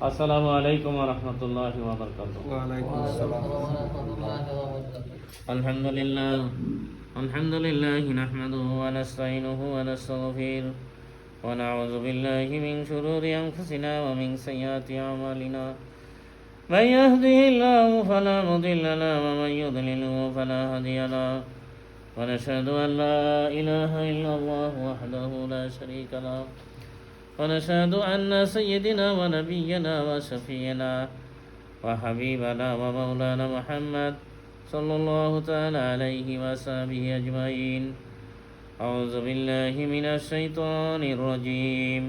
আসসালামু আলাইকুম ওয়া রাহমাতুল্লাহি ওয়া বারাকাতুহু। আলহামদুলিল্লাহ নাহমাদুহু ওয়া নাস্তাইনুহু ওয়া নাস্তাগফিরুহ ওয়া নাউযু বিল্লাহি মিন শুরুরি আনফুসিনা ওয়া মিন সাইয়্যাতি আমালিনা। মান ইয়াহদিহিল্লাহু ফালা মুদিল্লা লাহু ওয়া মান ইউদ্লিলহু ফালা হাদিয়া লাহু। ওয়া নাশহাদু আন লা ইলাহা ইল্লাল্লাহু ওয়াহদাহু লা শারীকা লাহু ونشهد أن سيدنا ونبينا وشفينا وحبيبنا ومولانا محمد صلى الله تعالى عليه وصحبه أجمعين. أعوذ بالله من الشيطان الرجيم.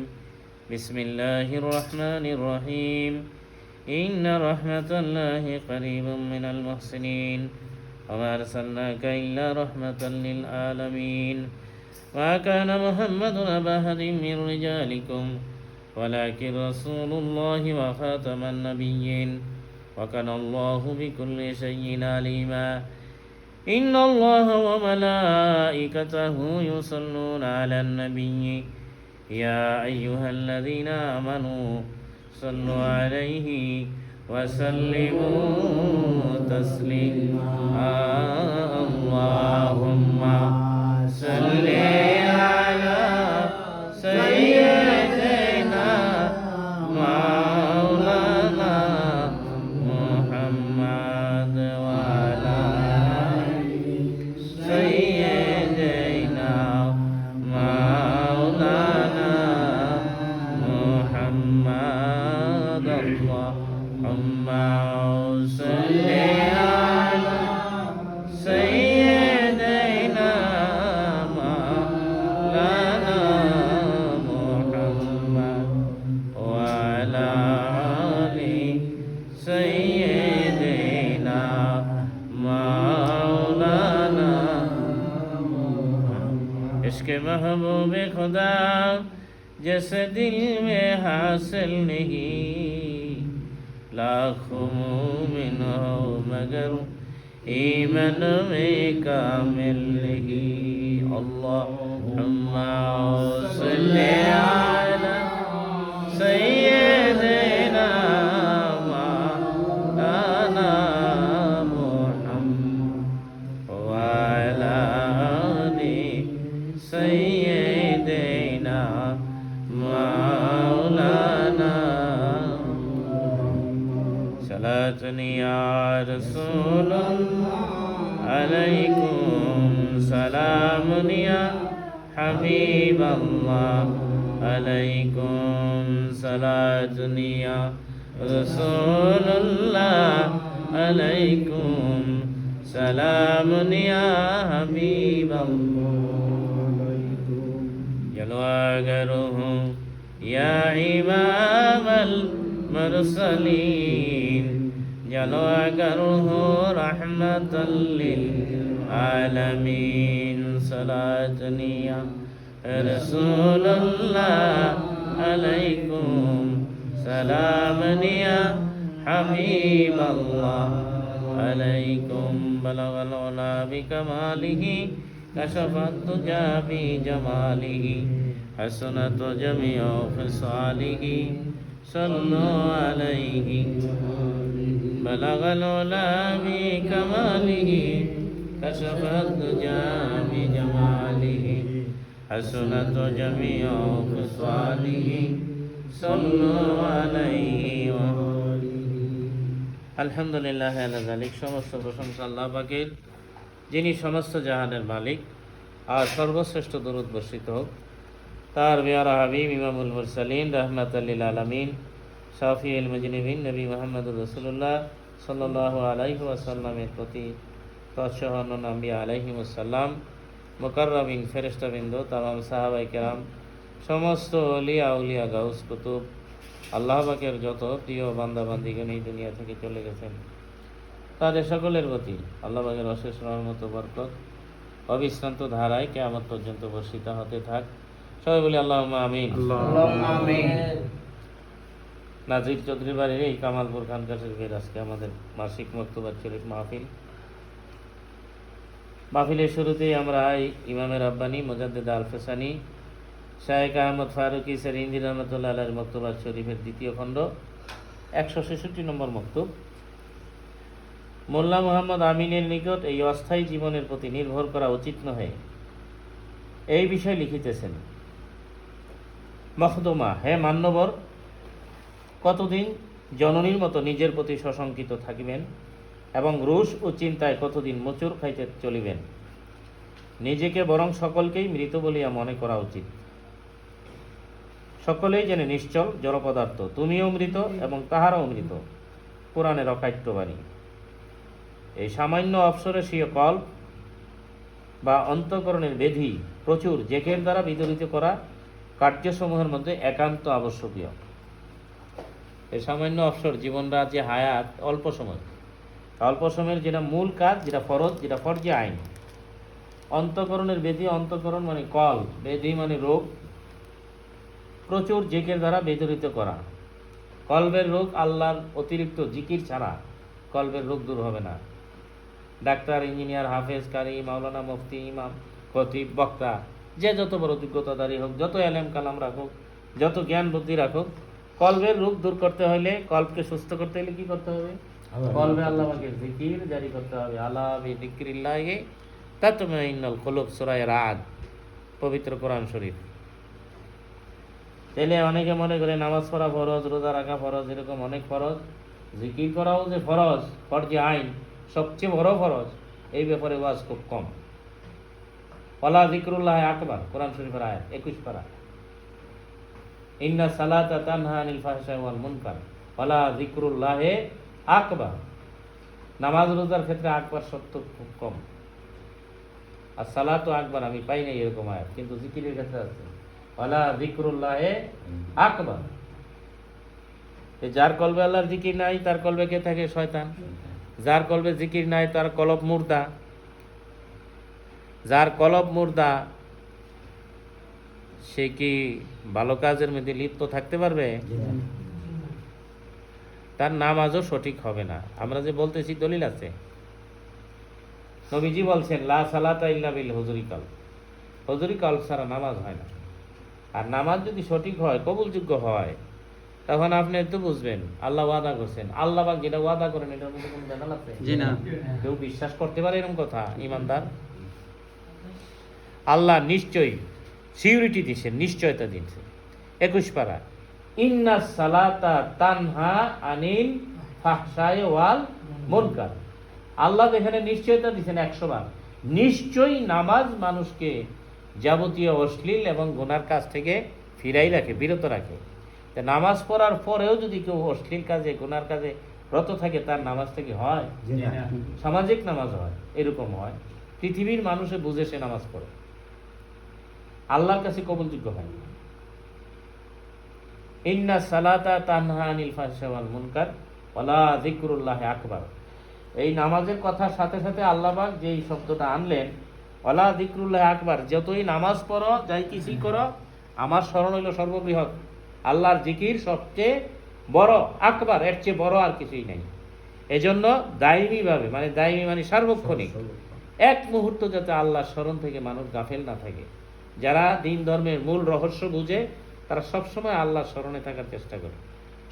بسم الله الرحمن الرحيم. إن رحمة الله قريب من المحسنين وما أرسلناك إلا رحمة للعالمين. ما كان محمد أبا أحد من رجالكم ولكن رسول الله وخاتم النبيين وكان الله بكل شيء عليما. إن الله وملائكته يصلون على النبي يا أيها الذين آمنوا صلوا عليه وسلموا تسليما. اللهم صل على سيدنا مولانا محمد وعلى سيدنا مولانا محمد. اللهم صل على سيدنا مولانا محمد وعلى آل سيدنا مولانا. इश्क महबूब खुदा जैसे दिल में हासिल नहीं, लाखों मोमिन हो मगर ईमान में कामिल नहीं. अल्लाहुम्मा सल्ली अला सय्यिदिना मौलाना मुहम्मद व अला आलि सय्यिदिना मौलाना. सलातन या रसूलल्लाह अलैकुम सलामुन या हबीबल्लाह अलैकुम सलातुन या रसूलल्लाह अलैकुम सलामुन या हबीबल्लाह. जलवागर हूँ या इमामल मुरसलीन, जलवागर हूँ रहमतल लिल आलमीन. सलातन या रसूलल्लाह अलैकुम सलामुन या हबीबल्लाह अलैकुम. बलगल उला बिकमालिही कशफत तुजा बिजमालिही हसनत जमीउ खिसालिही सल्लु अलैहि. बलगल उला बिकमालिही कशफत तुजा बिजमालिही हसनत जमीउ खिसालिही सल्लु अलैहि व আলহামদুলিল্লাহ আলা যালিক. সমস্ত প্রশংসা আল্লাহ পাকের, যিনি সমস্ত জাহানের মালিক, আর সর্বশ্রেষ্ঠ দরুদ বর্ষিত হোক তার পেয়ারা হাবিব ইমামুল মুরসালিন রাহমাতাল লিল আলামিন শাফিউল মুজনিবিন নবী মুহাম্মদুর রাসূলুল্লাহ সাল্লাল্লাহু আলাইহি ওয়াসাল্লামের প্রতি, তৎসহ অন্যান্য আম্বিয়া আলাইহিমুস সালাম, মুকাররামিন ফেরেশতাবৃন্দ, তামাম সাহাবায়ে কেরাম, সমস্ত ওলিয়া উলিয়া গাউস কুতুব, আল্লাহ পাকের যত প্রিয় বান্দা বান্দিগণ এই দুনিয়া থেকে চলে গেছেন তাদের সকলের প্রতি আল্লাহ পাকের অশেষ রহমত ও বরকত অবিশ্রান্ত ধারায় কিয়ামত পর্যন্ত বর্ষিত হতে থাক. সবাই বলি আল্লাহুম্মা আমিন. নাজির চৌধুরী বাড়ির এই কামালপুর খানকা শরীফের আজকে আমাদের মাসিক মক্তবাত শরীফ মাহফিল। মাহফিলের শুরুতেই আমরা ইমামে রাব্বানি মুজাদ্দিদ আল ফেসানি শায়েখ আহমদ ফারুকি স্যার ইন্দি রহমতুল্লাহ আলাইহির মক্তবাত শরীফের 2য় খণ্ড 166 নম্বর মক্তব। মোল্লা মোহাম্মদ আমিনের নিকট এই অস্থায়ী জীবনের প্রতি নির্ভর করা উচিত নহে, এই বিষয়ে লিখিতেছেন। মখদুমা, হে মান্যবর, কতদিন জননীর মতো নিজের প্রতি সশঙ্কিত থাকিবেন এবং রুশ ও চিন্তায় কতদিন মোচড় খাইতে চলিবেন? নিজেকে বরং সকলকেই মৃত বলিয়া মনে করা উচিত। সকলেই যেন নিশ্চল জড় পদার্থ, তুমিও মৃত এবং তাহারাও মৃত। কোরআনের অকাট্য বাণী। এই সামান্য অপসরসীয় কল্প বা অন্তঃকরণের বেধি প্রচুর জেকের দ্বারা বিদরিত করা কার্যসমূহের মধ্যে একান্ত আবশ্যকীয়। এই সামান্য অবসর জীবনরা যে হায়াত অল্প সময়ের যেটা মূল কাজ, যেটা ফরজ, যেটা ফরজে আইন। অন্তঃকরণের বেধি, অন্তঃকরণ মানে কল, বেধি মানে রোগ, প্রচুর জিকির দ্বারা বিদরিত করা। কলবের রোগ আল্লাহর অতিরিক্ত জিকির ছাড়া কলবের রোগ দূর হবে না। ডাক্তার, ইঞ্জিনিয়ার, হাফেজ, কারি, মাওলানা, মুফতি, ইমাম, খতিব, বক্তা, যে যত বড় যোগ্যতাধারী হোক, যত এলেম কালাম রাখুক, যত জ্ঞান বুদ্ধি রাখুক, কলবের রোগ দূর করতে হলে, কলবকে সুস্থ করতে হলে কি করতে হবে? কলবে আল্লাহ পাকের জিকির জারি করতে হবে। আলা বিযিকরিল্লাহি তাতমাইন্নুল কুলুব, সূরা রাদ, পবিত্র কোরআন শরীফ। তাহলে অনেকে মনে করে নামাজ পড়া ফরজ, রোজা রাখা ফরজ, এরকম অনেক ফরজ। জিকির করাও যে ফরজ, ফরজে আইন, সবচেয়ে বড় ফরজ, এই ব্যাপারে ওয়াজ খুব কম। ওয়ালা যিকরুল্লাহ আকবার, কোরআন শরীফের আয়াত 21 পারা। ইন্না সালাতা তানহা আনিল ফাহশাই ওয়াল মুনকার ওয়ালা যিকরুল্লাহ আকবার। নামাজ রোজার ক্ষেত্রে আকবার শব্দ খুব কম। আর সালাতু আকবার আমি পাই নাই এরকম আয়াত, কিন্তু জিকিরের ক্ষেত্রে আছে ওয়ালা যিকরুল্লাহ আকবার। যার কলবে আল্লাহর জিকির নাই, তার কলবে কে থাকে? শয়তান। যার কলবে জিকির নাই, তার কলব মুর্দা। যার কলব মুর্দা, সে কি ভালো কাজের মধ্যে লিপ্ত থাকতে পারবে? তার নামাজও সঠিক হবে না। আমরা যে বলতেছি দলিল আছে, নবীজি বলছেন লা সালাতা ইল্লা বিল হুজুরি কলব, হুজুরি কলব ছাড়া নামাজ হয় না। আর নামাজ যদি সঠিক হয়, কবুলযোগ্য হয়, তখন আপনি একটু বুঝবেন আল্লাহ ওয়াদা করছেন। আল্লাহ পাক যেটা ওয়াদা করেন, এটার মধ্যে কোনো জানাল আছে? জি না। কেউ বিশ্বাস করতে পারে এরকম কথা? ইমানদার। আল্লাহ নিশ্চয়ই সিউরিটি দিছে, নিশ্চয়তা দিচ্ছে। 21 পারা, ইন্না সালাতা তানহা আনিল ফাহশাই ওয়াল মুনকার। আল্লাহ এখানে নিশ্চয়তা দিচ্ছেন 100 বার। নিশ্চয়ই নামাজ মানুষকে যাবতীয় অশ্লীল এবং গুনার কাজ থেকে ফিরাই রাখে, বিরত রাখে। নামাজ পড়ার পরেও যদি কেউ অশ্লীল কাজে, গুনার কাজে রত থাকে, তার নামাজ থেকে হয়? সামাজিক নামাজ হয়, এরকম হয়। পৃথিবীর মানুষে বুঝে সে নামাজ পড়ে, আল্লাহর কাছে কবুলযোগ্য হয়। ইন্না সালাতা তানহা আনিল ফাহশাই ওয়াল মুনকার ওয়ালা যিকরুল্লাহ আকবার। এই নামাজের কথার সাথে সাথে আল্লাহ পাক যে শব্দটা আনলেন, ওয়ালা যিকরুল্লাহ আকবার, যতই নামাজ পড়ো, যাই কিছুই করো, আমার স্মরণ হইল সর্ববৃহৎ। আল্লাহর জিকির সবচেয়ে বড়, আকবার, এর চেয়ে বড় আর কিছুই নাই। এজন্য দায়মি ভাবে, মানে দায়মি মানে সার্বক্ষণিক, এক মুহূর্ত যাতে আল্লাহর স্মরণ থেকে মানুষ গাফেল না থাকে। যারা দিন ধর্মের মূল রহস্য বুঝে, তারা সবসময় আল্লাহর স্মরণে থাকার চেষ্টা করে।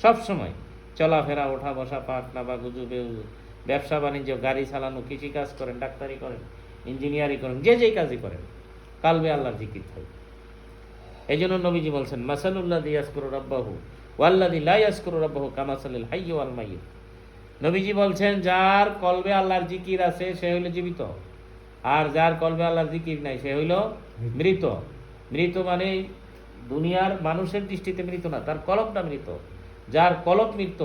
সবসময় চলাফেরা, ওঠা বসা, পাক নাবা, গুজু বেউজু, ব্যবসা বাণিজ্য, গাড়ি চালানো, কৃষিকাজ করেন, ডাক্তারি করেন, ইঞ্জিনিয়ারিং করেন, যে যেই কাজই করেন, কালবে আল্লাহর জিকির থাকে। এই জন্য নবীজি বলছেন মাসালুল্লাযী ইয়াযকুরু রাব্বাহু ওয়াল্লাযী লা ইয়াযকুরু রাব্বাহু কামাসালিল হাইয়্যি ওয়াল মাইয়্যিত। নবীজি বলছেন যার কলবে আল্লাহর জিকির আছে সে হইল জীবিত, আর যার কলবে আল্লাহর জিকির নাই সে হইল মৃত। মৃত মানে দুনিয়ার মানুষের দৃষ্টিতে মৃত না, তার কলবটা মৃত। যার কলব মৃত,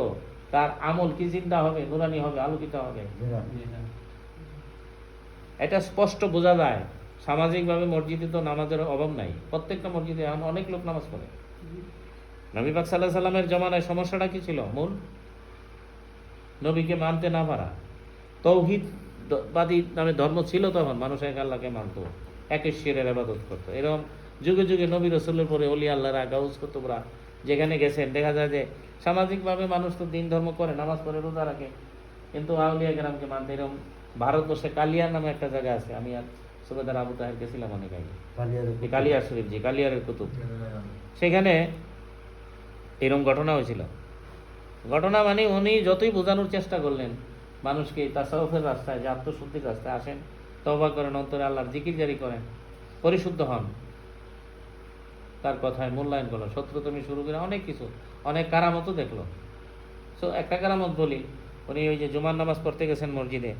তার আমল কি জিন্দা হবে, নুরানি হবে, আলোকিত হবে? এটা স্পষ্ট বোঝা যায়। সামাজিকভাবে মসজিদে তো নামাজের অভাব নাই, প্রত্যেকটা মসজিদে অনেক লোক নামাজ পড়ে। নবী পাক সাল্লাল্লাহু আলাইহি সাল্লামের জমানায় সমস্যাটা কি ছিল? মূল নবীকে মানতে না পারা। তৌহিদবাদী নামে ধর্ম ছিল তখন, মানুষ এক আল্লাহকে মানত, এক ঈশ্বরের ইবাদত করতো। এরকম যুগে যুগে নবী রাসূলের পরে ওলি আল্লাহরা, গাউস কুতুবরা যেখানে গেছেন, দেখা যায় যে সামাজিকভাবে মানুষ তো দিন ধর্ম করে, নামাজ পড়ে, রোজা রাখে, কিন্তু আউলিয়া কেরামকে মানতে। এরকম ভারতবর্ষে কালিয়া নামে একটা জায়গা আছে, আমি আর সুবেদার আবু তাহের গেছিলাম অনেক আগে, কালিয়ারে কালিয়ার শরীফ, জি কালিয়ারের কুতুব। সেখানে এরকম ঘটনা হয়েছিল। ঘটনা মানে উনি যতই বোঝানোর চেষ্টা করলেন মানুষকে তাসাউফের রাস্তায়, যে আত্মশুদ্ধির রাস্তায় আসেন, তওবা করেন, অন্তরে আল্লাহর জিকির জারি করেন, পরিশুদ্ধ হন, তার কথায় মূল্যায়ন করলো, শত্রু তুমি শুরু করে অনেক কিছু, অনেক কারামতও দেখলো। সো একটা কারামত বলি, উনি ওই যে জুমার নামাজ পড়তে গেছেন মসজিদে,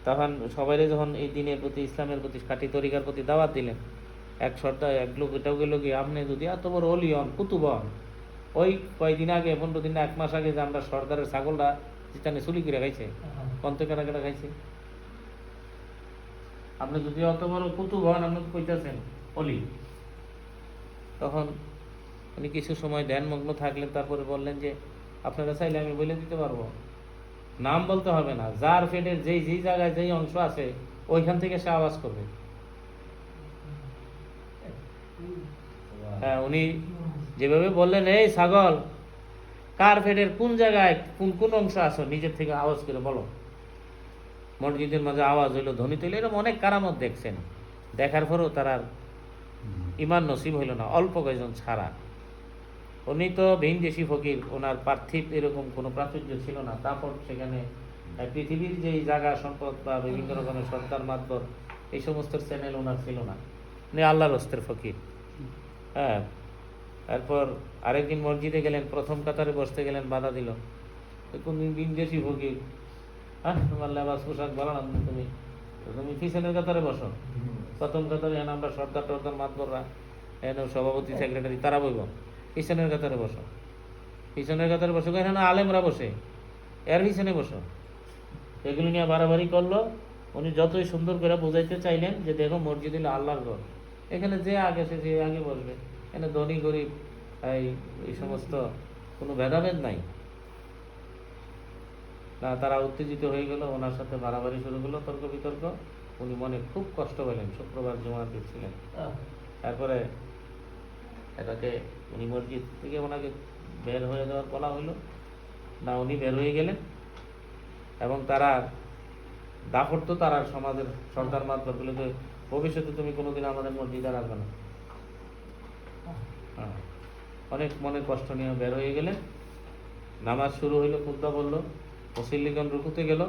তখন সবাই যখন এই দিনের প্রতি, ইসলামের প্রতি, খাঁটি তরিকার প্রতি দাওয়াত দিলেন, এক সর্দার এক লোক এটাও গেল কি, আপনি যদি এত বড় অলি হন, কুতুব হন, ওই কয়েকদিন আগে, 15 দিন না 1 মাস আগে যে আমরা সর্দারের ছাগলটা যেখানে চুলি করে খাইছে, কন্তে কেনা কেনা খাইছে, আপনি যদি অত বড় কুতুব হন, আপনি কইতেছেন অলি। তখন উনি কিছু সময় ধ্যানমগ্ন থাকলেন, তারপরে বললেন যে আপনারা চাইলে আমি বলে দিতে পারবো, নাম বলতে হবে না, যার পেটের যেই যেই জায়গায় যেই অংশ আছে ওইখান থেকে সে আওয়াজ করবে। হ্যাঁ, উনি যেভাবে বললেন, এই ছাগল, কার পেটের কোন জায়গায় কোন কোন অংশ আছে, নিজের থেকে আওয়াজ করে বলো। মসজিদের মাঝে আওয়াজ হইলো, ধ্বনি তৈল, এরকম অনেক কারামত দেখছেন। দেখার পরেও তার ইমান নসিব হইল না, অল্প কয়েকজন ছাড়া। উনি তো ভিনদেশি ফকির, ওনার পার্থিব এরকম কোনো প্রাচুর্য ছিল না। তারপর সেখানে পৃথিবীর যেই জায়গা সম্পদ বা বিভিন্ন রকমের সরকার মাতবর, এই সমস্ত চ্যানেল ওনার ছিল না, উনি আল্লাহর হস্তের ফকির। হ্যাঁ, তারপর আরেকদিন মসজিদে গেলেন, প্রথম কাতারে বসতে গেলেন, বাধা দিল, কোন ভিনদেশি ফকির, হ্যাঁ তোমার লেবাস পোশাক ভালো না, তুমি তুমি পিছনের কাতারে বসো, প্রথম কাতারে এনে আমরা সর্দার টর্দার মাতবররা, এনে সভাপতি সেক্রেটারি তারা বইব, পিছনের কাতারে বসো, পিছনের কাতারে বসো, এখানে আলেমরা বসে, এর পিছনে বসো। এগুলো নিয়ে বাড়াবাড়ি করলো। উনি যতই সুন্দর করে বোঝাইতে চাইলেন যে দেখো মসজিদ হলো আল্লাহর ঘর, এখানে যে আগে সে যে আগে বসবে, এখানে ধনী গরিব এই সমস্ত কোনো ভেদাভেদ নাই। না, তারা উত্তেজিত হয়ে গেল, ওনার সাথে বাড়াবাড়ি শুরু হলো, তর্ক বিতর্ক। উনি মনে খুব কষ্ট পেলেন, শুক্রবার জুমার দিন ছিলেন। তারপরে এটাকে উনি মসজিদ থেকে ওনাকে বের হয়ে যাওয়ার বলা হইলো না, উনি বের হয়ে গেলেন। এবং তারা দাপট তো তারা সমাজের সর্দার মাতবর বলে, তো ভবিষ্যতে তুমি কোনোদিন আমাদের মসজিদে রাখবে না। অনেক মনে কষ্ট নিয়ে বের হয়ে গেলেন। নামাজ শুরু হইলো, খুতবা বললো, মুসল্লিগণ রুকুতে গেল,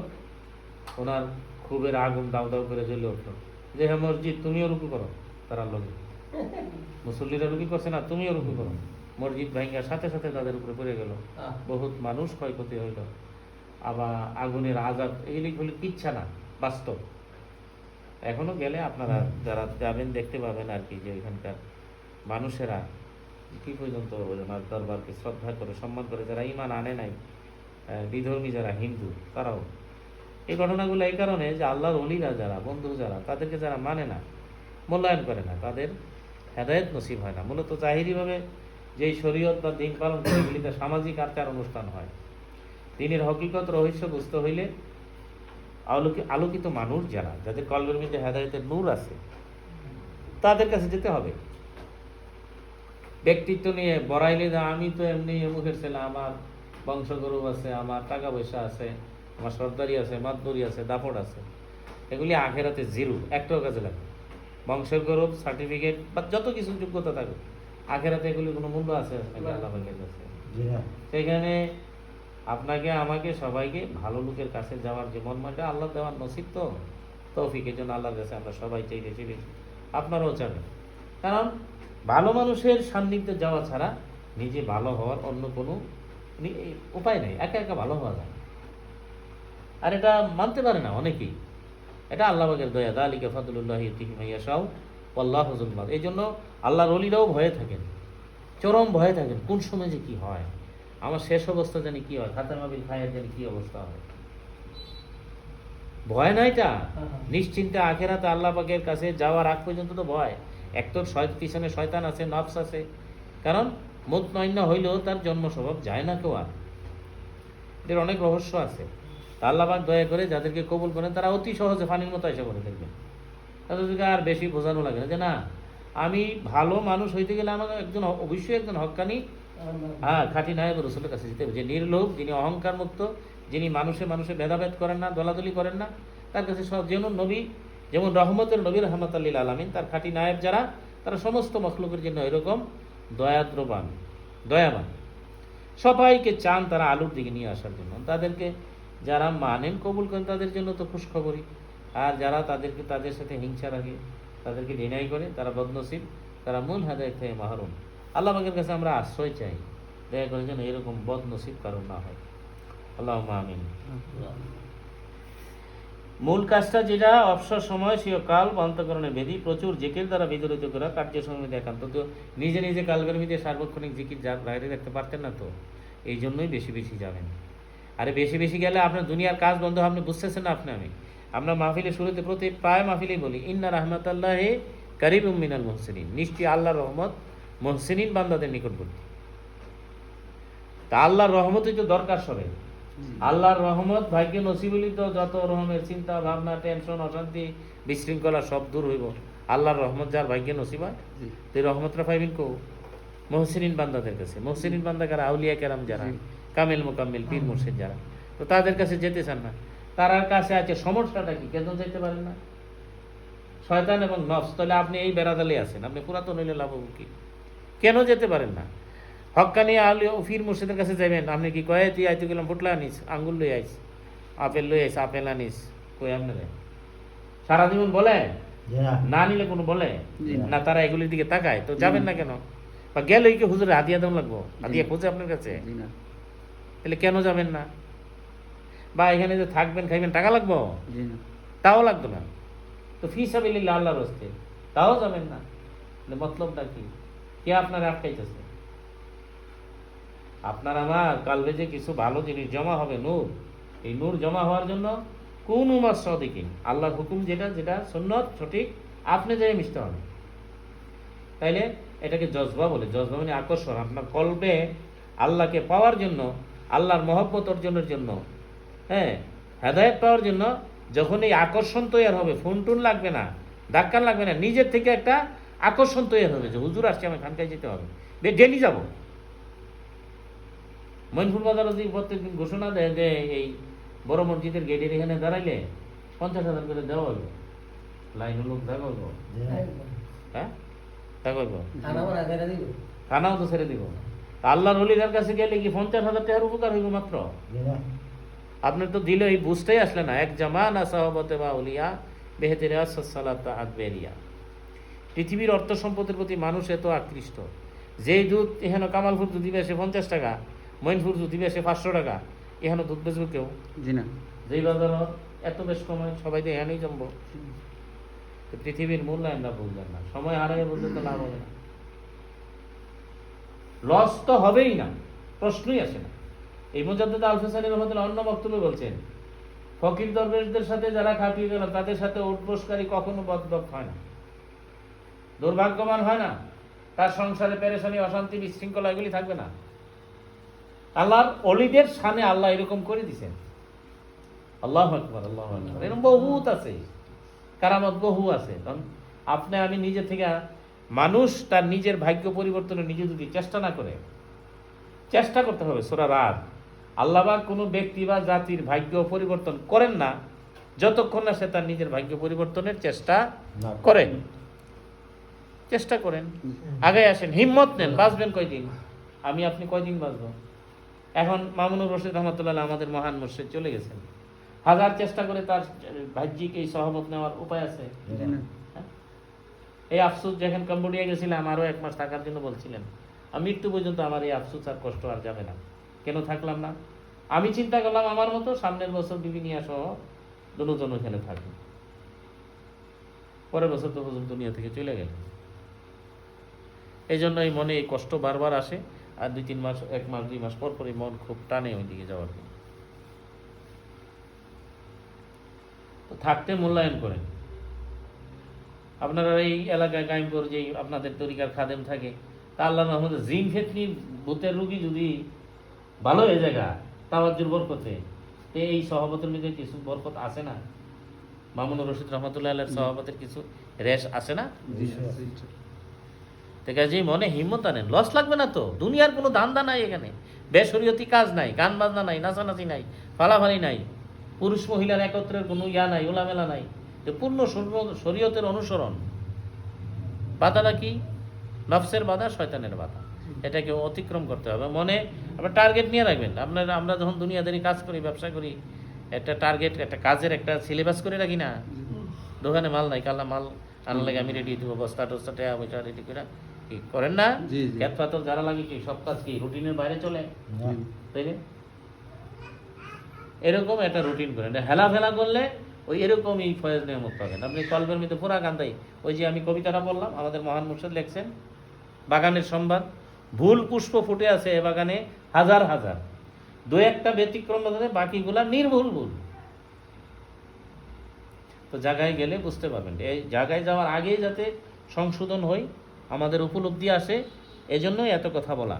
ওনার খুবের আগুন দাউ দাউ করে জ্বলে উঠলো, যে হ্যাঁ মসজিদ তুমিও রুকু করো। তারা লোক মুসল্লিরা রুকু করছে না, তুমিও রুকু করো। মসজিদ ভাঙ্গার সাথে সাথে তাদের উপরে পড়ে গেল, বহুত মানুষ ক্ষয়ক্ষতি হইল। আবার আগুনের আজাব, এগুলি হলে কিচ্ছা না, বাস্তব। এখনো গেলে আপনারা যারা যাবেন দেখতে পাবেন আর কি, যে ওইখানকার মানুষেরা কি পর্যন্ত ওনার দরবারকে শ্রদ্ধা করে, সম্মান করে, যারা ইমান আনে নাই, বিধর্মী যারা হিন্দু, তারাও। এই ঘটনাগুলো এই কারণে যে আল্লাহর ওলিরা যারা, বন্ধু যারা, তাদেরকে যারা মানে না, মূল্যায়ন করে না, তাদের হেদায়েত নসিব হয় না। মূলত জাহিরিভাবে যেই শরীয়ত বা দিন পালন করে, এগুলিতে সামাজিক আচার অনুষ্ঠান হয়। দিনের হকিকত রহস্য বুঝতে হইলে আলোকিত মানুষ যারা, যাদের কলবের মধ্যে হেদায়েতের নূর আছে, তাদের কাছে যেতে হবে। ব্যক্তিত্ব নিয়ে বড়াইলে যে আমি তো এমনি মুখের ছেলে, আমার বংশগৌরব আছে, আমার টাকা পয়সা আছে, আমার সর্দারি আছে, মাতবরি আছে, দাপট আছে, এগুলি আখেরাতে জিরো, একটাও কাজে লাগে। বংশের গৌরব, সার্টিফিকেট বা যত কিছু যোগ্যতা থাকুক, আখেরাতে এগুলি কোনো মূল্য আছে আল্লাহ পাকের কাছে? সেখানে আপনাকে, আমাকে, সবাইকে ভালো লোকের কাছে যাওয়ার যে মনমাটা আল্লাহ দেওয়ার নসিব, তো তৌফিকের জন্য আল্লাহর কাছে আমরা সবাই চাই বেশি বেশি, আপনারাও চাবেন। কারণ ভালো মানুষের সান্নিধ্যে যাওয়া ছাড়া নিজে ভালো হওয়ার অন্য কোনো উপায় নেই। একা একা ভালো হওয়া যায়, আর এটা মানতে পারে না অনেকেই। এটা আল্লাহ পাকের দয়া, যালিকা ফাদলুল্লাহি ইউতিহি মান ইয়াশাউ ওয়াল্লাহু যুল মাদ। এই জন্য আল্লাহর ওলিরাও ভয়ে থাকেন, চরম ভয়ে থাকেন, কোন সময় যে কি হয়, আমার শেষ অবস্থা জানি কি হয়, খাতেমা বিল খায়ের জানি কি অবস্থা হয়। ভয় নাই, এটা নিশ্চিন্তে আখেরাতে আল্লাহ পাকের কাছে যাওয়ার আগ পর্যন্ত তো ভয়। এক তো পিছনে শয়তান আছে, নফস আছে। কারণ মুতমাইন্না হইলেও তার জন্ম স্বভাব যায় না কেউ আর, এর অনেক রহস্য আছে। আল্লাহ পাক দয়া করে যাদেরকে কবুল করেন, তারা অতি সহজে পানির মতো এসে বলে দেখবেন। তাদেরকে আর বেশি বোঝানো লাগে না যে না, আমি ভালো মানুষ হইতে গেলে আমাকে একজন অবশ্যই একজন হক্কানি, খাঁটি নায়েব রসুলের কাছে যেতে হবে, যে নির্লোভ, যিনি অহংকার মুক্ত, যিনি মানুষে মানুষে ভেদাভেদ করেন না, দলাদলি করেন না, তার কাছে সব। যেন নবী যেমন রহমতের নবী রহমতুল আলামিন, তার খাঁটি নায়েব যারা, তারা সমস্ত মখলুকের জন্য এরকম দয়াদ্রবান, দয়াবান, সবাইকে চান তারা আলোর দিকে নিয়ে আসার জন্য। তাদেরকে যারা মানেন, কবুল করেন, তাদের জন্য তো খুশখবরই। আর যারা তাদের সাথে হিংসা রাখে, তাদেরকে ডিনাই করে, তারা বদনসিব, তারা মূল হেদায়েত থেকে মাহরুম। আল্লাহ পাকের কাছে আমরা আশ্রয় চাই, দয়া করে যেন এরকম বদনসিব কারণ না হয়। আল্লাহুম্মা আমিন। মূল কাজটা যেটা অবসর সময় সে কাল অন্তকরণের বেদি প্রচুর জিকির দ্বারা বিদরিত করা, কার্য সময় দেখান। তো নিজে নিজে কালবের মধ্যে সার্বক্ষণিক জিকির বাইরে রাখতে পারতেন না, তো এই জন্যই বেশি বেশি যাবেন। আরে বেশি বেশি গেলে আপনার দুনিয়ার কাজ বন্ধ, আপনি বুঝতেছেন না। আমরা মাহফিলের শুরুতে প্রায় মাহফিলেই বলি, ইন্না রাহমাতাল্লাহি কারিবুম মিনাল মুহসিনিন, নিশ্চয়ই আল্লাহর রহমত মুহসিনিন বান্দাদের নিকটবর্তী। তা আল্লাহর রহমতই তো দরকার সবে। আল্লাহর রহমত ভাগ্য নসিবলি তো যত রকমের চিন্তা ভাবনা, টেনশন, অশান্তি, বিশৃঙ্খলা সব দূর হইব। আল্লাহর রহমত যার ভাগ্য নসিব হয়, তো এই রহমতটা পাইবেন কো? মুহসিনিন বান্দাদের কাছে। মুহসিনিন বান্দা কারা? আউলিয়া কেরাম যারা, কামেল মোকাম্মেল পীর মুর্শিদ যারা, তো তাদের কাছে যেতে চান না। তার কাছে আছে সমস্যাটা কি? কেন যেতে পারেন না? শয়তান এবং নফস। তাহলে আপনি এই বেড়াদালে আছেন, আপনি পুরাতন হইলে লাভ কি? কেন যেতে পারেন না? হক্কানি আউলিয়া ফির মুর্শিদের কাছে যাবেন, আপনি কি কয়ে তুই আইতে গেলাম ফুটলা আনিস, আঙ্গুল লই আইস, আপেল লই আইস, আপেল আনিস, কই আপনারে সারা জীবন বলে না নিলে কোনো বলে না? তারা এগুলির দিকে তাকায়, তো যাবেন না কেন? বা গেলে কি হুজুরে হাতিয়া দেওয়া লাগবো? হাতিয়া খোঁজে আপনার কাছে, তাহলে কেন যাবেন না? বা এখানে যে থাকবেন খাইবেন টাকা লাগবো? তাও লাগতো না, তো ফি সাবিলিল্লাহ আল্লাহর রাস্তে তাও যাবেন না। মতলবটা কি? কে আপনারা আটকাইতেছে? আপনার আমার কালবে যে কিছু ভালো জিনিস জমা হবে, নূর, এই নূর জমা হওয়ার জন্য কোন উমার সদিকিন, আল্লাহর হুকুম যেটা যেটা সুন্নত সঠিক, আপনি যাই মিশতে হবে। তাইলে এটাকে জজবা বলে। জজবা মানে আকর্ষণ। আপনার কলবে আল্লাহকে পাওয়ার জন্য, আল্লাহর মহব্বত অর্জনের জন্য, হেদায়েত পাওয়ার জন্য যখন এই আকর্ষণ তৈরি হবে, ফোন টোন লাগবে না, ধাক্কা লাগবে না, নিজের থেকে একটা আকর্ষণ তৈরি হবে যে হুজুর আসছে, আমি খানকায় যেতে হবে, ডেলি যাব। মইনপুর বাজার যদি প্রত্যেকদিন ঘোষণা দেয় যে এই বড় মসজিদের গেটের এখানে দাঁড়াইলে 50,000 করে দেওয়া হইব, লাইন লোক দেখা হইব, দেখা হইব, থানাও তো ছেড়ে দিব। আল্লাহর ওলিদের কাছে গেলে কি 50,000 টাকার উপকার হইব মাত্র? আপনার তো দিলে এই বুঝতেই আসলে না। এক জামানা সাহাবাতে বা উলিয়া বেহেতের সালাত আদবেরিয়া। পৃথিবীর অর্থ সম্পদের প্রতি মানুষ এত আকৃষ্ট, যেই দুধ এখানে কামালপুর দুধ দিবে সে 50 টাকা, মইনপুর দুধ দিবে সে 500 টাকা, এখানে দুধ বেচবে কেউ? যেই বাজার এত বেশ কমায়, সবাই তো এখানেই জমবো। পৃথিবীর মূল্যায়ন না বুঝলেন না, সময় হারাই বলতে তো লাভ হবে না, লস তো হবেই না, প্রশ্নই আসে না। এই মুজাদ্দিদ আল ফিসানি রহমাতুল্লাহ অন্য বক্তব্যে বলছেন, ফকির দরবেশদের সাথে যারা খাপিয়ে গেল, তাদের সাথে উঠবোসকারী কখনো বদবক হয় না, দুর্ভাগ্যবান হয় না, তার সংসারে পেরেশানি, অশান্তি, বিশৃঙ্খলা এগুলি থাকবে না। আল্লাহর অলিদের সামনে আল্লাহ এরকম করে দিছেন। আল্লাহু আকবার, আল্লাহু আকবার। এরকম বহুত আছে, কারামত বহু আছে। কারণ আপনি আমি নিজে থেকে, মানুষ তার নিজের ভাগ্য পরিবর্তনে নিজে যদি চেষ্টা না করে, চেষ্টা করতে হবে। সূরা রাদ, আল্লাহ বা কোনো ব্যক্তি বা জাতির ভাগ্য পরিবর্তন করেন না যতক্ষণ না সে তার নিজের ভাগ্য পরিবর্তনের চেষ্টা করেন। চেষ্টা করেন, আগে আসেন, হিম্মত নেন। বাঁচবেন কয়দিন? আমি আপনি কয়দিন বাঁচবো? এখন মামুনুর রশিদ রহমতুল্লাহ আমাদের মহান মুর্শিদ চলে গেছেন, হাজার চেষ্টা করে তার বাহ্যিক এই সহমত নেওয়ার উপায় আছে? এই আফসোস, যখন কম্বোডিয়া গেছিলাম আরো 1 মাস থাকার জন্য বলছিলেন, আমি মৃত্যু পর্যন্ত আমার এই আফসোস আর কষ্ট আর যাবে না। কেন থাকলাম না? আমি চিন্তা করলাম আমার মতো সামনের বছর বিবিনিয়া সহ দুজন ওখানে থাকবে। পরের বছর তো হুজুর দুনিয়া থেকে চলে গেল। এই জন্য এই মনে এই কষ্ট বারবার আসে, আর 2-3 মাস, 1 মাস 2 মাস পর পরই মন খুব টানে ওই দিকে যাওয়ার জন্য। তো থাকতে মূল্যায়ন করেন। আপনারা এই এলাকায় গাইমপুর যে আপনাদের তরিকার খাদেম থাকে, তা আল্লাহ রহমতে জিন ফেতনি ভূতের রুগী যদি ভালো হয়ে জায়গা তাওয়াজ্জুর বরকতে, এই সহবতের মধ্যে কিছু বরকত আছে না? মামুনুর রশিদ রহমতুল্লাহ আলাইহির সহবতের কিছু রেশ আছে না? যে মনে হিম্মত আনেন, লস লাগবে না তো। দুনিয়ার কোনো ধান্দা নাই এখানে, বেশরীয়তি কাজ নাই, গান বাজনা নাই, নাচানাচি নাই, ফালাফালি নাই, পুরুষ মহিলার একত্রের কোনো ইয়া নাই, ওলামেলা নাই, যে পূর্ণ শরীয়তের অনুসরণ। বাধাটা কি? নফসের বাধা, শয়তানের বাধা। এটাকে অতিক্রম করতে হবে। মনে আপনার টার্গেট নিয়ে রাখবেন। আমরা যখন দুনিয়াদারি কাজ করি, ব্যবসা করি, একটা টার্গেট, একটা কাজের একটা সিলেবাস করে রাখি না। দোকানে মাল নাই, কাল্লা মাল আনার লাগে আমি রেডি দিব, বস্তা টস্তা টেয়া ওইটা রেডি করে কি করেন না? ক্যাট পাথর যারা লাগে কি সব কাজ কি রুটিনের বাইরে চলে? তাই না? এরকম একটা রুটিন করেন। হেলা ফেলা করলে ওই এরকমই ফয়েজ নিয়ামত পাবেন আপনি। কলবের মধ্যে পুরা গান্ধাই। ওই যে আমি কবিতাটা বললাম, আমাদের মহান মুর্শিদ লেখছেন, বাগানের সংবাদ, ভুল পুষ্প ফুটে আছে এ বাগানে হাজার হাজার, দু একটা ব্যতিক্রম আছে, বাকিগুলা নির্ভুল ভুল। তো জায়গায় গেলে বুঝতে পারবেন। এই জায়গায় যাওয়ার আগেই যাতে সংশোধন হই, আমাদের উপলব্ধি আসে, এজন্যই এত কথা বলা।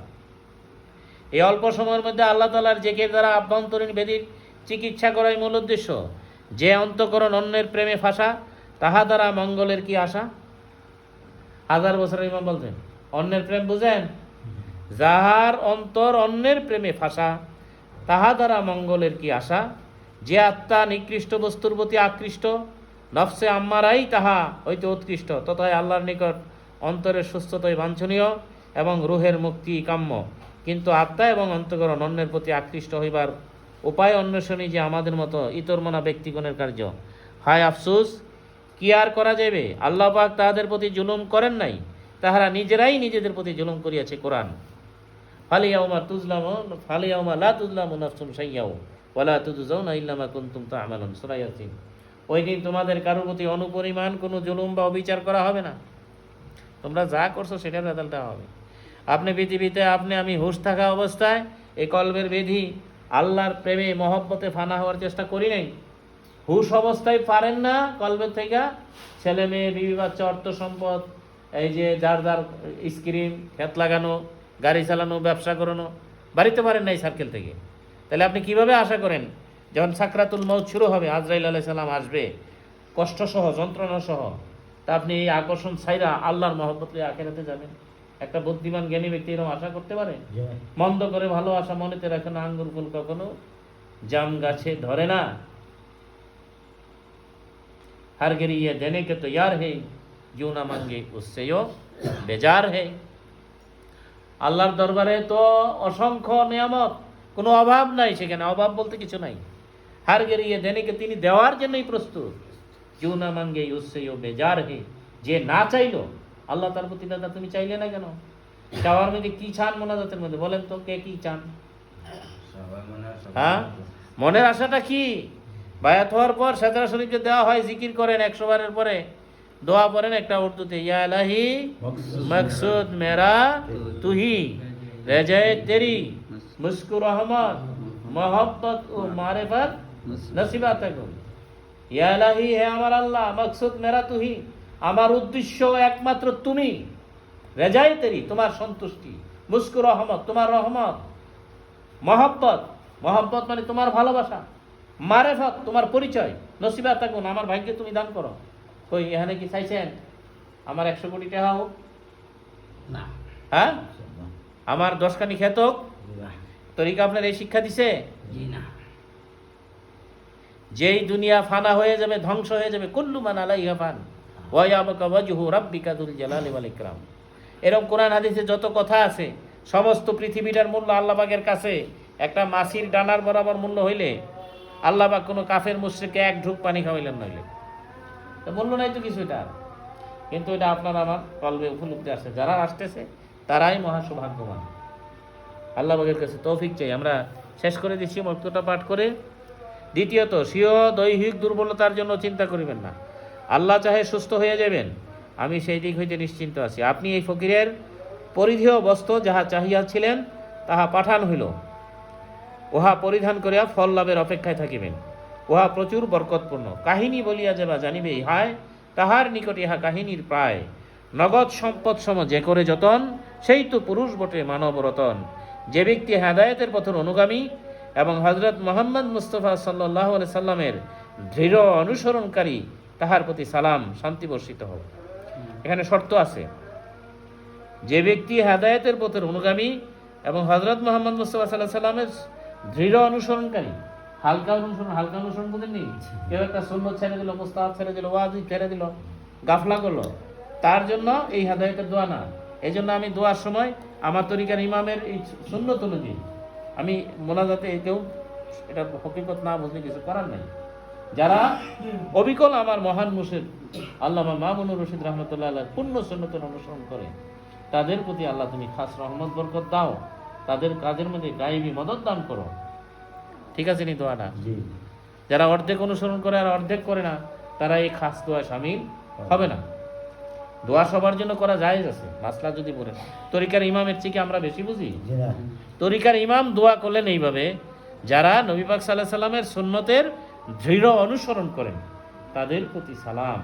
এই অল্প সময়ের মধ্যে আল্লাহ তাআলার জিকির দ্বারা আভ্যন্তরীণ ব্যাধির চিকিৎসা করাই মূল উদ্দেশ্য। যে অন্তঃকরণ অন্যের প্রেমে ফাঁসা, তাহা দ্বারা মঙ্গলের কি আশা? 1000 বছরের ইমাম বলতেন, অন্যের প্রেম বুঝেন? যাহার অন্তর অন্যের প্রেমে ফাঁসা, তাহা দ্বারা মঙ্গলের কি আশা? যে আত্মা নিকৃষ্ট বস্তুর প্রতি আকৃষ্ট, নফসে আম্মারাই তাহা হইতে উৎকৃষ্ট। তথায় আল্লাহর নিকট অন্তরের সুস্থতাই বাঞ্ছনীয় এবং রুহের মুক্তি কাম্য। কিন্তু আত্মা এবং অন্তঃকরণ অন্যের প্রতি আকৃষ্ট হইবার উপায় অন্বেষণই যে আমাদের মতো ইতরমনা ব্যক্তিগণের কার্য। হায় আফসোস, কি আর করা যাবে? আল্লাহ পাক তাহাদের প্রতি জুলুম করেন নাই, তাহারা নিজেরাই নিজেদের প্রতি জুলুম করিয়াছে। কোরআন, ফালিয়াউমা লা তুজলামু নাফসুন শাইয়্যাও ওয়ালা তুজজাউনা ইল্লা মা কুনতুম তা'মালুন। সূরা ইয়াসিন। ওই দিন তোমাদের কারোর প্রতি অনুপরিমাণ কোনো জুলুম বা অবিচার করা হবে না। তোমরা যা করছো সেটার রেজাল্ট দেওয়া হবে। আপনি পৃথিবীতে আমি হুঁশ থাকা অবস্থায় এই কলবের বেধি আল্লাহর প্রেমে মহব্বতে ফানা হওয়ার চেষ্টা করি নাই। হুঁশ অবস্থায় পারেন না কলবের থেকে ছেলে মেয়ে, বিবি বাচ্চা, অর্থ সম্পদ, এই যে যার যার স্ক্রিন, খেত লাগানো, গাড়ি চালানো, ব্যবসা করানো, বাড়িতে পারেন নাই সার্কেল থেকে। তাহলে আপনি কিভাবে আশা করেন যখন সাকরাতুল মউত শুরু হবে, আজরাইল আলাইহিস সালাম আসবে কষ্টসহ, যন্ত্রণাসহ, তা আপনি এই আকর্ষণ ছাইরা আল্লাহর মহব্বত নিয়ে আখিরাতে যাবেন? একটা বুদ্ধিমান জ্ঞানী ব্যক্তি এরকম আশা করতে পারে? মন্দ করে ভালো আশা মনেতে রাখে না। আঙ্গুর ফুল কখনো জাম গাছে ধরে না। हर गिरी ये देने के तैयार है, जो ना मांगे उससे यो बेजार है। আল্লাহর দরবারে তো অসংখ্য নিয়ামত, কোনো অভাব নাই, সেখানে অভাব বলতে কিছু নাই। হার গেরিয়ে দেনেকে, তিনি দেওয়ার জন্যই প্রস্তুত। जो ना मांगे उससे यो बेजार है, যে না চাইলো আল্লাহ তার প্রতি, দাদা তুমি চাইলে না কেন? চাওয়ার মধ্যে কি চান? মোনাজাতের মধ্যে বলেন তো, কে কি চান? হ্যাঁ, মনের আশাটা কি? বায়াত হওয়ার পর সাদরা শরীফকে দেওয়া হয়, জিকির করেন 100 বারের পরে, দোয়া পড়েন একটা উর্দুতে, ইয়া ইলাহি মকসুদ মেরা তুহি, রেজায়ে তেরি, মুস্কু রহমত, মোহব্বত ও মারিফত নসিবাত কর। ইয়া ইলাহি, হে আমার আল্লাহ, মকসুদ মেরা তুহি, আমার উদ্দেশ্য একমাত্র তুমি, রেজায়ে তেরি, তোমার সন্তুষ্টি, মুস্কু রহমত, তোমার রহমত, মোহব্বত, মোহব্বত মানে তোমার ভালোবাসা, মারেফত তোমার পরিচয়, নসিবাত থাকুন আমার ভাগ্যে তুমি দান করো। কই এখানে কি চাইছেন আমার 100 কোটি টাকা হোক? না। হ্যাঁ, আমার 10 খানি খেত হোক? তরিকা আপনার এই শিক্ষা দিছে? যেই দুনিয়া ফানা হয়ে যাবে, ধ্বংস হয়ে যাবে, কুল্লু মান আলাইহা ফান ওয়া ইয়াবকা ওয়াজহু রাব্বিকা যুল জালালি ওয়াল ইকরাম। এরকম কোরআন হাদিসে যত কথা আছে, সমস্ত পৃথিবীটার মূল্য আল্লাহ পাকের কাছে একটা মাছির ডানার বরাবর মূল্য হইলে আল্লাহ পাক কোনো কাফের মুশরিককে এক ঢুক পানি খাওয়াইলেন নইলে, তো মূল্য নাই তো কিছু এটা। কিন্তু এটা আপনার আমার কলবে উপলব্ধি আসছে, যারা আসতেছে তারাই মহা সৌভাগ্যবান। আল্লাহ পাকের কাছে তৌফিক চাই। আমরা শেষ করে দিচ্ছি মক্তটা পাঠ করে। দ্বিতীয়ত, স্বীয় দৈহিক দুর্বলতার জন্য চিন্তা করিবেন না, আল্লাহ চাহে সুস্থ হয়ে যাবেন, আমি সেই দিক হইতে নিশ্চিন্ত আছি। আপনি এই ফকিরের পরিধেয় বস্ত্র যাহা চাহিয়াছিলেন তাহা পাঠান হইল, উহা পরিধান করিয়া ফল লাভের অপেক্ষায় থাকিবেন। উহা প্রচুর বরকতপূর্ণ। কাহিনী বলিয়া যাবা জানিবে ইহায়, তাহার নিকট ইহা কাহিনীর প্রায়। নগদ সম্পদ সম যে করে যতন, সেই তো পুরুষ বটে মানব রতন। যে ব্যক্তি হেদায়েতের পথের অনুগামী এবং হযরত মুহাম্মদ মুস্তাফা সাল্লাল্লাহু আলাইহি সাল্লামের দৃঢ় অনুসরণকারী, তাহার প্রতি সালাম শান্তি বর্ষিত হোক। এখানে শর্ত আছে, যে ব্যক্তি হেদায়েতের পথের অনুগামী এবং হযরত মুহাম্মদ মুস্তাফা সাল্লাল্লাহু আলাইহি সাল্লামের দৃঢ় অনুসরণকারী, হালকা অনুসরণ বুঝেননি? কেউ একটা সুন্নত ছেড়ে দিল, মুস্তাহাব ছেড়ে দিল, ওয়াজিব ছেড়ে দিল, গাফলা করলো, তার জন্য এই হেদায়েতের দোয়া না। এই জন্য আমি দোয়ার সময় আমার তরিকার ইমামের এই সুন্নত অনুযায়ী আমি মোনাজাতে কেউ এটা হকিকত না বুঝলে কিছু করার নাই। যারা অবিকল আমার মহান মুর্শিদ আল্লামা মামুনুর রশিদ রহমতুল্লাহ আলাইহির পূর্ণ সুন্নতের অনুসরণ করে, তাদের প্রতি আল্লাহ তুমি খাস রহমত বরকত দাও, তাদের কাজের মধ্যে গায়েবী মদত দান করো। ঠিক আছে নি দোয়াটা? যারা অর্ধেক অনুসরণ করে আর অর্ধেক করে না, তারা এই খাস দোয়া শামিল হবে না। দোয়া সবার জন্য করা জায়েজ আছে, মাসলা যদি বলে। তরিকার ইমামের চেয়ে কি আমরা বেশি বুঝি? তরিকার ইমাম দোয়া করলেন এইভাবে, যারা নবী পাক সাল্লাল্লাহু আলাইহি সাল্লামের সুন্নতের দৃঢ় অনুসরণ করেন, তাদের প্রতি সালাম।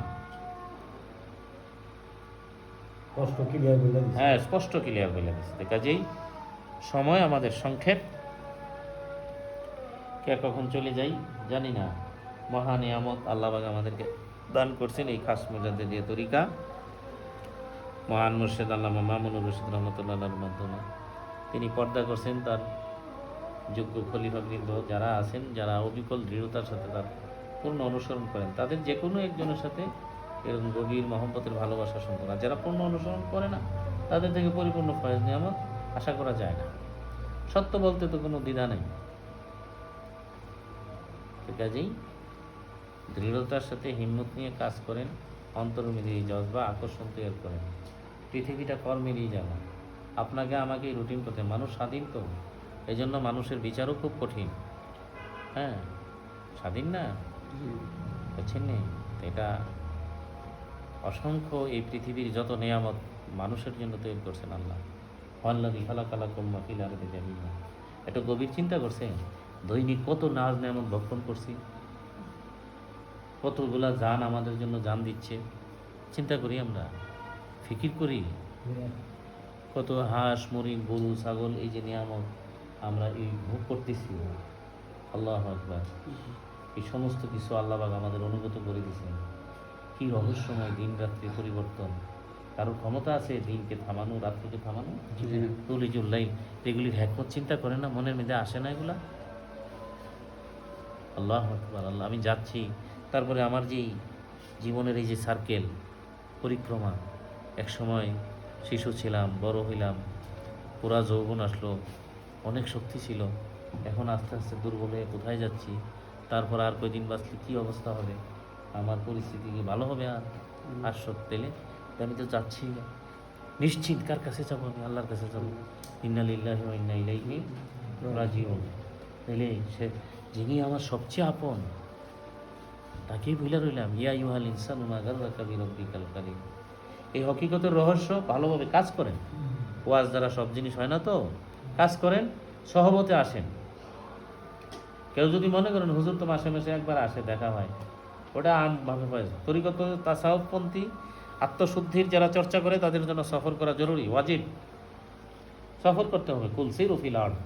হ্যাঁ, স্পষ্ট ক্লিয়ার বলে দিচ্ছে। কাজেই সময় আমাদের সংক্ষেপ, কে কখন চলে যাই জানি না। মহা নিয়ামত আল্লাহ পাক আমাদেরকে দান করছেন এই খাস মুজাদ্দিদিয়া তরিকা, মহান মুর্শিদ আল্লামা মামুনুর রশিদ রহমতুল্লাহর মাধ্যমে। তিনি পর্দা করছেন তার যোগ্য খলিফাবৃন্দ যারা আছেন, যারা অবিকল দৃঢ়তার সাথে তার পূর্ণ অনুসরণ করেন, তাদের যে কোনো একজনের সাথে এরকম গভীর মহব্বতের ভালোবাসা সম্পর্ক। আর যারা পূর্ণ অনুসরণ করে না, তাদের থেকে পরিপূর্ণ ফয়েজ নিয়ামত আশা করা যায় না। সত্য বলতে তো কোনো দ্বিধা নেই। কাজেই দৃঢ়তার সাথে হিম্মত নিয়ে কাজ করেন, অন্তর্মিলিয়ে জজবা আকর্ষণ তৈরি করেন। পৃথিবীটা কর্মেরই জায়গা। আপনাকে আমাকে রুটিন করতে, মানুষ স্বাধীন তো, এই জন্য মানুষের বিচারও খুব কঠিন। হ্যাঁ, স্বাধীন না, বুঝছেন নি? এটা অসংখ্য এই পৃথিবীর যত নেয়ামত মানুষের জন্য তৈরি করছেন আল্লাহ। আল্লাযী খালাকালাকুম মা ফিল আরদি জামিআ। এটা গভীর চিন্তা করছে? দৈনিক কত নাজ নেয়ামত ভক্ষণ করছি, কতগুলা জান আমাদের জন্য জান দিচ্ছে। চিন্তা করি আমরা, ফিকির করি, কত হাঁস মুরগি গরু ছাগল এই যে নিয়ামত আমরা এই ভোগ করতেছি। আল্লাহু আকবার। এই সমস্ত কিছু আল্লাহ পাক আমাদের অনুগত করে দিয়েছেন। কি রহস্যময় দিন রাত্রি পরিবর্তন। কারোর ক্ষমতা আছে দিনকে থামানো, রাত্রিকে থামানো? তুলিজুল লাইল, এগুলির হিকমত চিন্তা করে না? মনের মধ্যে আসে না এগুলা? আল্লাহু আকবার। আল্লাহ, আমি যাচ্ছি, তারপরে আমার যেই জীবনের এই যে সার্কেল পরিক্রমা, এক সময় শিশু ছিলাম, বড় হইলাম, পুরা যৌবন আসলো, অনেক শক্তি ছিল, এখন আস্তে আস্তে দুর্বল হয়ে কোথায় যাচ্ছি, তারপর আর কয়দিন বাঁচলে কী অবস্থা হবে, আমার পরিস্থিতি কি ভালো হবে? আর সত্যি পেলে আমি তো যাচ্ছি নিশ্চিত। কার কাছে যাবো? আমি আল্লাহর কাছে যাবো। ইন্না লিল্লাহি ওয়া ইন্না ইলাইহি রাজিউন। তাইলে সে যিনি আমার সবচেয়ে আপন, তাকেই ভুলে রইলাম। ইয়া আইয়ুহাল ইনসানু মা গাররাকা বিরাব্বিকাল কারীম। এই হকিকতের রহস্য ভালোভাবে কাজ করেন। ওয়াজ দ্বারা সব জিনিস হয় না তো, কাজ করেন, সহবতে আসেন। কেউ যদি মনে করেন হুজুর তো মাসে মাসে একবার আসে, দেখা হয়, ওটা আমভাবে হয়। তরিকত তাসাউফপন্থী আত্মশুদ্ধির যারা চর্চা করে তাদের জন্য সফর করা জরুরি, ওয়াজিব। সফর করতে হবে। কুল সিরু ফিল আরদ।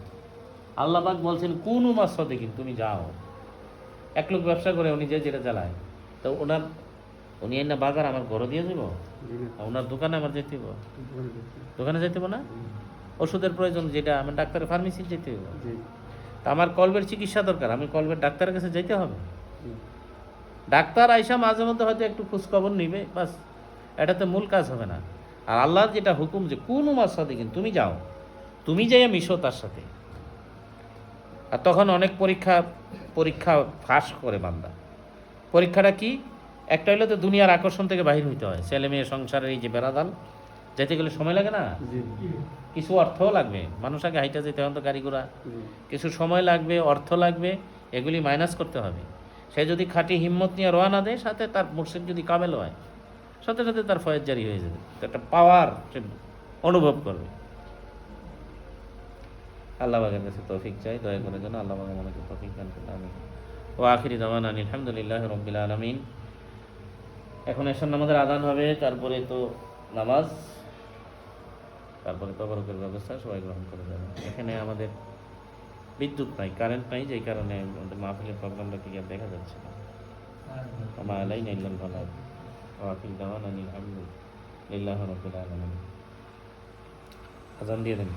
আল্লাহ পাক বলছেন কুনু মা সাদিকিন, তুমি যাও। এক লোক ব্যবসা করে, উনি যে যেটা চালায়, তো উনি না বাজার আমার ঘরে দিয়ে যাব, ওনার দোকানে আমার যেতে হবে, দোকানে যেতে হবে না? ওষুধের প্রয়োজন যেটা, আমার ডাক্তারের ফার্মেসি যেতে হবে। তা আমার কলবের চিকিৎসা দরকার, আমি কলবের ডাক্তারের কাছে যেতে হবে। ডাক্তার আইসা মাঝে মধ্যে হয়তো একটু খোঁজখবর নিবে, বাস, এটাতে মূল কাজ হবে না। আর আল্লাহর যেটা হুকুম যে কোন মাস সাদিকিন, তুমি যাও, তুমি যাইয়া মিশো তার সাথে। আর তখন অনেক পরীক্ষা ফাঁস করে বান্দা। পরীক্ষাটা কি? একটা হইলে তো দুনিয়ার আকর্ষণ থেকে বাহির হইতে হয়। ছেলে মেয়ে সংসারের এই যে বেড়াদাল, যেতে গেলে সময় লাগে না? কিছু অর্থও লাগবে। মানুষ আগে হাইটা যেতে এখন তো গাড়ি ঘোড়া, কিছু সময় লাগবে, অর্থ লাগবে, এগুলি মাইনাস করতে হবে। সে যদি খাঁটি হিম্মত নিয়ে রওনা দেয়, সাথে তার মুর্শিদ যদি কামেল হয়, সাথে সাথে তার ফয়েজ জারি হয়ে যাবে, একটা পাওয়ার সে অনুভব করবে। আল্লাহ পাকের কাছে তৌফিক চাই, দয়া করে যেন আল্লাহ পাক আমাকে তৌফিক দান করেন। আমিন। ওয়া আখিরি দাওয়ানা আলহামদুলিল্লাহি রাব্বিল আলামিন। এখন এশার নামাজের আযান হবে, তারপরে তো নামাজ, তারপরে তবরকের ব্যবস্থা সবাই গ্রহণ করে যাবেন। এখানে আমাদের বিদ্যুৎ নাই, কারেন্ট নাই, যেই কারণে আমাদের মাহফিলের প্রোগ্রামটা ক্লিয়ার দেখা যাচ্ছে না। আমা আলাইনা ইল্লাল বালাগ। ওয়া আখিরি দাওয়ানা আলহামদুলিল্লাহি রাব্বিল আলামিন। আযান দিয়ে দেন।